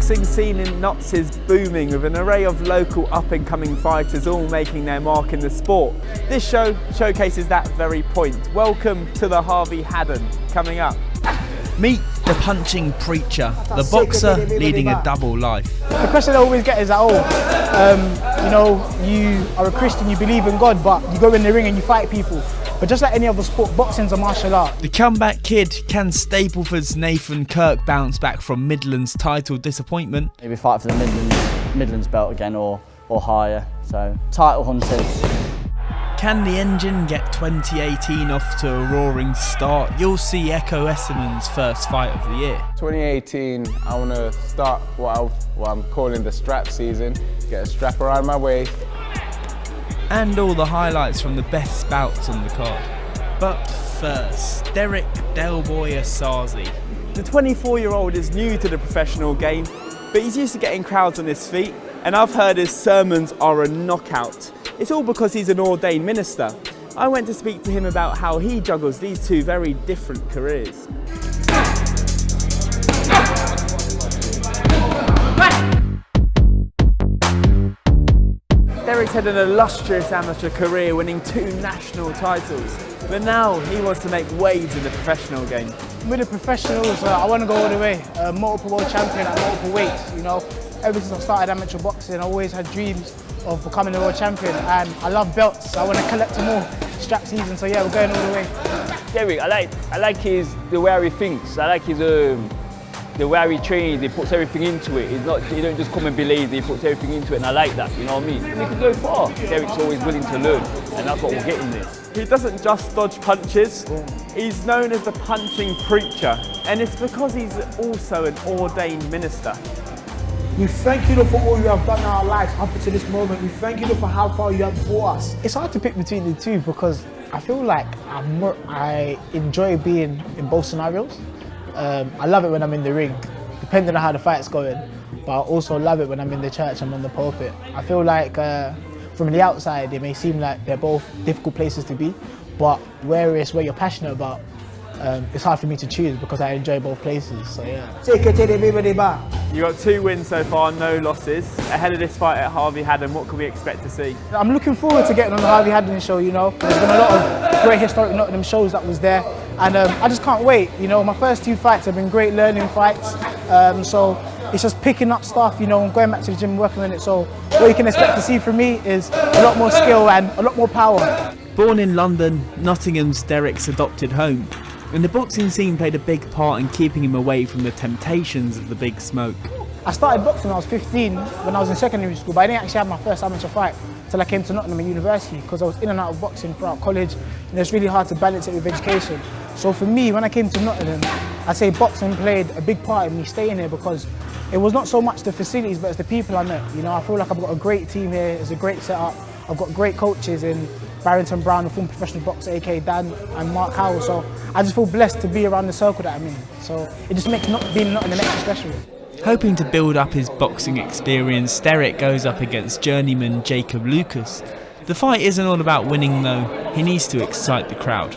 boxing scene in Notts is booming, with an array of local up-and-coming fighters all making their mark in the sport. This show showcases that very point. Welcome to the Harvey Haddon. Coming up, meet the punching preacher, the boxer leading a double life. The question I always get is that, you know, you are a Christian, you believe in God, but you go in the ring and you fight people. But just like any other sport, boxing's a martial art. The comeback kid, can Stapleford's Nathan Kirk bounce back from Midlands title disappointment? Maybe fight for the Midlands belt again or higher, so title hunters. Can the engine get 2018 off to a roaring start? You'll see Echo Essendon's first fight of the year. 2018, I want to start what I'm calling the strap season. Get a strap around my waist. And all the highlights from the best bouts on the card. But first, Derrick DelBoy Osaze. the 24-year-old is new to the professional game, but he's used to getting crowds on his feet, and I've heard his sermons are a knockout. It's all because he's an ordained minister. I went to speak to him about how he juggles these two very different careers. Derrick's had an illustrious amateur career, winning 2 national titles, but now he wants to make waves in the professional game. With the professionals, I want to go all the way. Multiple world champion at multiple weights, you know. Ever since I started amateur boxing, I always had dreams of becoming a world champion, and I love belts. I want to collect them all strap season, so yeah, we're going all the way. Derrick, I like the way he thinks. I like his the way he trains. He puts everything into it. He don't just come and be lazy. He puts everything into it, and I like that. You know what I mean? And he can go far. Derrick's always willing to learn, and that's what we're getting there. He doesn't just dodge punches. He's known as the punching preacher, and it's because he's also an ordained minister. We thank you, Lord, for all you have done in our lives up until this moment. We thank you, Lord, for how far you have brought us. It's hard to pick between the two because I feel like I enjoy being in both scenarios. I love it when I'm in the ring, depending on how the fight's going, but I also love it when I'm in the church and on the pulpit. I feel like from the outside, it may seem like they're both difficult places to be, but where you're passionate about, it's hard for me to choose because I enjoy both places, so yeah. You got 2 wins so far, no losses. Ahead of this fight at Harvey Haddon, what can we expect to see? I'm looking forward to getting on the Harvey Haddon show, you know. There's been a lot of great historic Nottingham shows that was there, and I just can't wait, you know. My first 2 fights have been great learning fights, so it's just picking up stuff, you know, and going back to the gym and working on it. So what you can expect to see from me is a lot more skill and a lot more power. Born in London, Nottingham's Derrick's adopted home, and the boxing scene played a big part in keeping him away from the temptations of the big smoke. I started boxing when I was 15, when I was in secondary school, but I didn't actually have my first amateur fight until I came to Nottingham University because I was in and out of boxing throughout college, and it's really hard to balance it with education. So for me, when I came to Nottingham, I'd say boxing played a big part in me staying here because it was not so much the facilities, but it's the people I met. You know, I feel like I've got a great team here, it's a great setup. I've got great coaches in Barrington Brown, a former professional boxer, aka Dan, and Mark Howell. So I just feel blessed to be around the circle that I'm in. So it just makes being Nottingham extra special. Hoping to build up his boxing experience, Derrick goes up against journeyman Jacob Lucas. The fight isn't all about winning though, he needs to excite the crowd.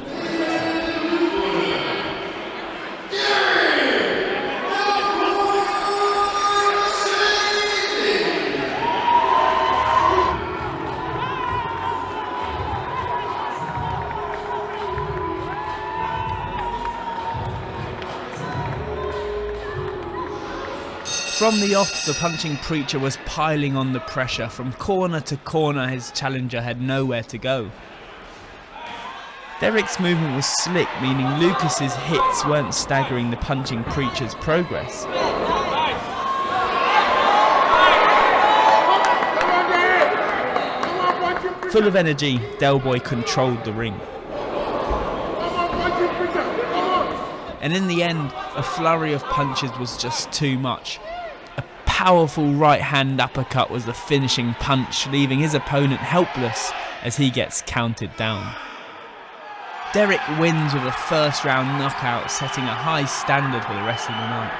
From the off, the punching preacher was piling on the pressure. From corner to corner, his challenger had nowhere to go. Derrick's movement was slick, meaning Lucas's hits weren't staggering the punching preacher's progress. Full of energy, DelBoy controlled the ring. And in the end, a flurry of punches was just too much. Powerful right-hand uppercut was the finishing punch, leaving his opponent helpless as he gets counted down. Derrick wins with a first-round knockout, setting a high standard for the rest of the night.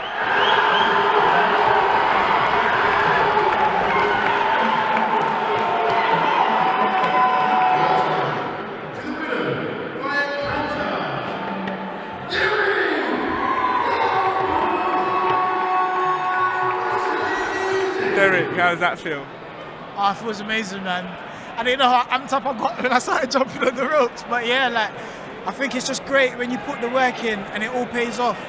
Derrick, how does that feel? Oh, it feels amazing, man. I didn't know how amped up I got when I started jumping on the ropes, but yeah, like, I think it's just great when you put the work in and it all pays off.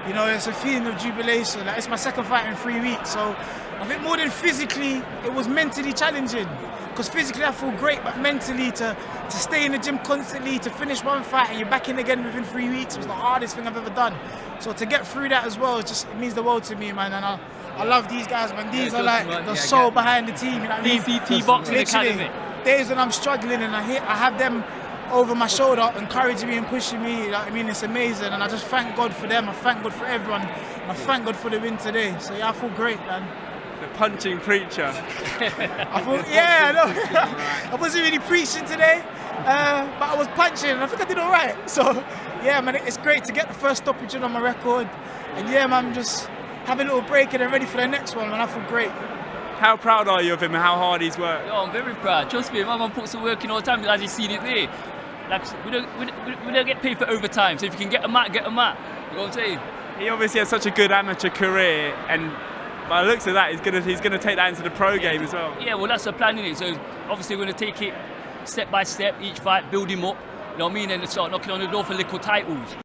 You know, it's a feeling of jubilation. Like, it's my second fight in 3 weeks, so I think more than physically, it was mentally challenging. Because physically I feel great, but mentally to stay in the gym constantly, to finish one fight and you're back in again within 3 weeks was the hardest thing I've ever done. So to get through that as well, it means the world to me, man. And I love these guys, man. These are like the soul behind the team. You know what I mean? DCT Boxing Academy. Days when I'm struggling and I have them over my shoulder, encouraging me and pushing me. You know what I mean? It's amazing, and I just thank God for them. I thank God for everyone, and I thank God for the win today. So yeah, I feel great, man. The punching preacher. I thought, yeah, I know. I wasn't really preaching today, but I was punching, and I think I did all right. So yeah, man, it's great to get the first stoppage on my record, and yeah, man, I'm just having a little break and I'm ready for the next one, man. I feel great. How proud are you of him and how hard he's worked? Oh, I'm very proud. Trust me, my man puts the work in all the time, as you seen it there. Like, we don't get paid for overtime, so if you can get a mat, get a mat. You know what I'm saying? He obviously has such a good amateur career, and by the looks of that, he's gonna take that into the pro game as well. Yeah, well, that's the plan, innit? So obviously we're going to take it step by step, each fight, build him up. You know what I mean? And start knocking on the door for little titles.